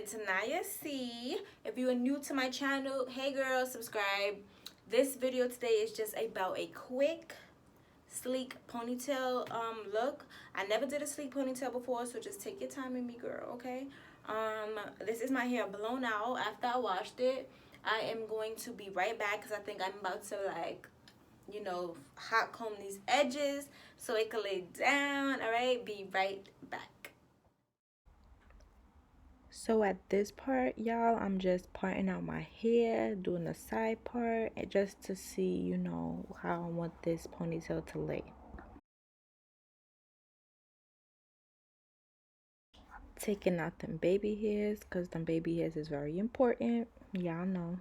it's Niaa C. If you are new to my channel, hey girl, subscribe. This video today is just about a quick, sleek ponytail look. I never did a sleek ponytail before, so just take your time with me, girl, okay? This is my hair blown out after I washed it. I am going to be right back because I think I'm about to hot comb these edges so it can lay down. All right, be right back. So at this part, y'all, I'm just parting out my hair, doing the side part, and just to see, how I want this ponytail to lay. Taking out them baby hairs, because them baby hairs is very important. Y'all know.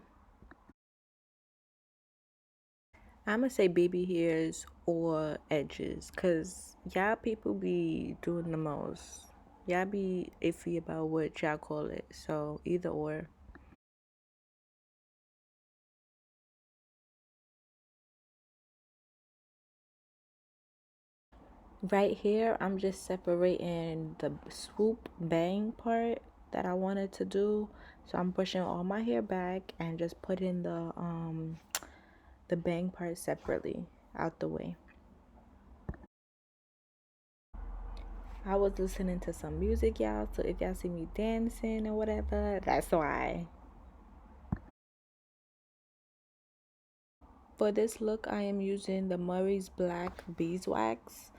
I'm gonna say baby hairs or edges, because y'all people be doing the most. Y'all be iffy about what y'all call it, so either or. Right here, I'm just separating the swoop bang part that I wanted to do. So I'm pushing all my hair back and just putting the bang part separately out the way. I was listening to some music, y'all, so if y'all see me dancing or whatever, that's why. For this look, I am using the Murray's Black Beeswax.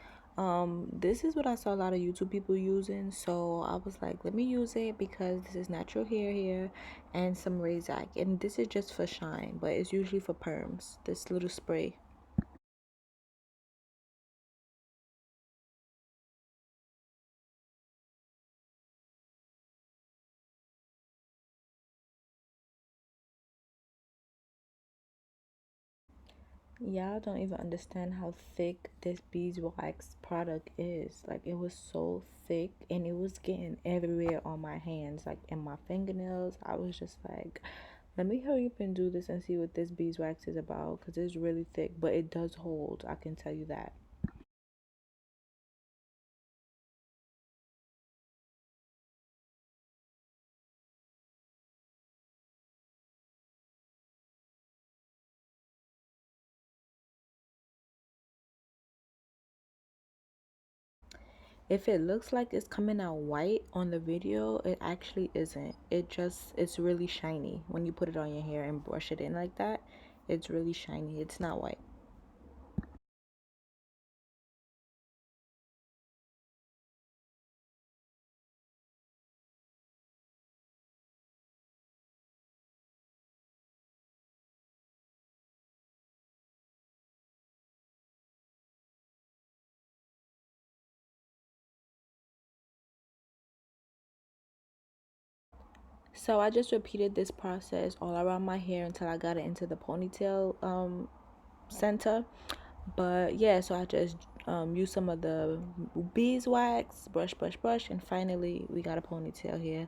This is what I saw a lot of YouTube people using, so I was like, let me use it because this is natural hair here and some Razak, and this is just for shine, but it's usually for perms, this little spray. Y'all don't even understand how thick this beeswax product is. Like, it was so thick and it was getting everywhere on my hands, like in my fingernails. I was just like, let me hurry up and do this and see what this beeswax is about, because it's really thick, but it does hold, I can tell you that. If it looks like it's coming out white on the video, it actually isn't. It's really shiny. When you put it on your hair and brush it in like that, it's really shiny. It's not white. So I just repeated this process all around my hair until I got it into the ponytail center. But yeah, so I just used some of the beeswax, brush, and finally we got a ponytail here.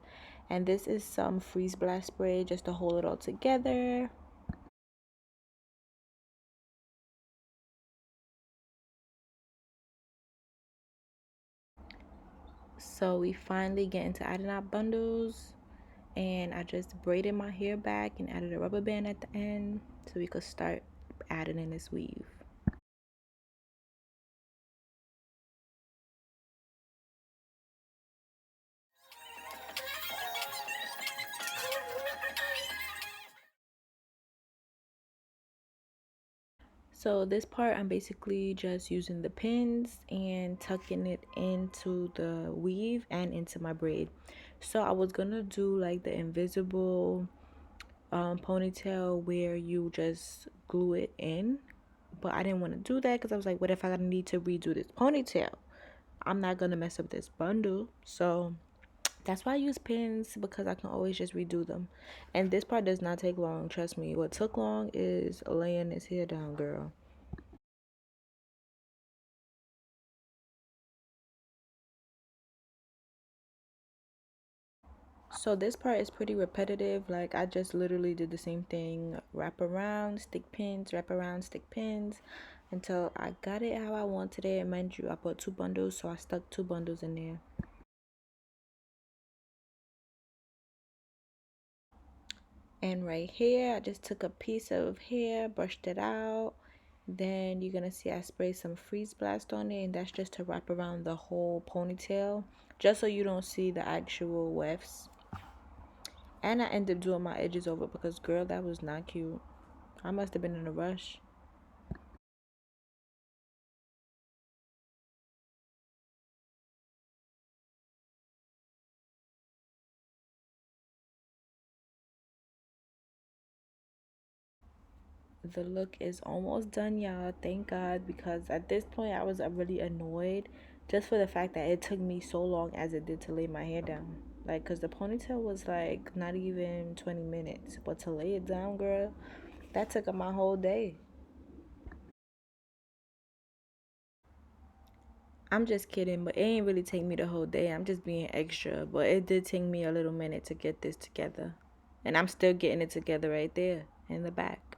And this is some freeze blast spray just to hold it all together. So we finally get into adding our bundles, and I just braided my hair back and added a rubber band at the end so we could start adding in this weave. So this part, I'm basically just using the pins and tucking it into the weave and into my braid. So I was gonna do like the invisible ponytail where you just glue it in, but I didn't want to do that because I was like, what if I need to redo this ponytail? I'm not gonna mess up this bundle. So that's why I use pins, because I can always just redo them. And this part does not take long, trust me. What took long is laying this hair down, girl. So this part is pretty repetitive. Like, I just literally did the same thing, wrap around, stick pins, wrap around, stick pins, until I got it how I wanted it. Mind you, I bought 2 bundles, so I stuck 2 bundles in there. And right here, I just took a piece of hair, brushed it out. Then you're gonna see I sprayed some freeze blast on it, and that's just to wrap around the whole ponytail, just so you don't see the actual wefts. And I ended up doing my edges over because, girl, that was not cute. I must have been in a rush. The look is almost done, y'all. Thank God, because at this point I was really annoyed just for the fact that it took me so long as it did to lay my hair down. Like, because the ponytail was like not even 20 minutes, but to lay it down, girl, that took up my whole day. I'm just kidding, but it ain't really take me the whole day. I'm just being extra, but it did take me a little minute to get this together. And I'm still getting it together right there in the back.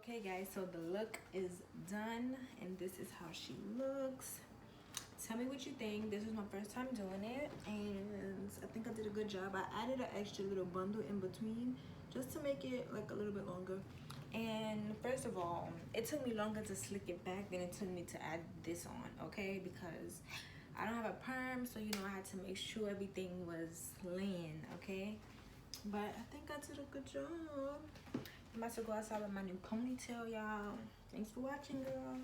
Okay, guys, so the look is done, and this is how she looks. Tell me what you think. This is my first time doing it, and I think I did a good job. I added an extra little bundle in between just to make it like a little bit longer. And first of all, it took me longer to slick it back than it took me to add this on, okay? Because I don't have a perm, so you know I had to make sure everything was laying, okay? But I think I did a good job. I'm about to go outside with my new ponytail, y'all. Thanks for watching, girl.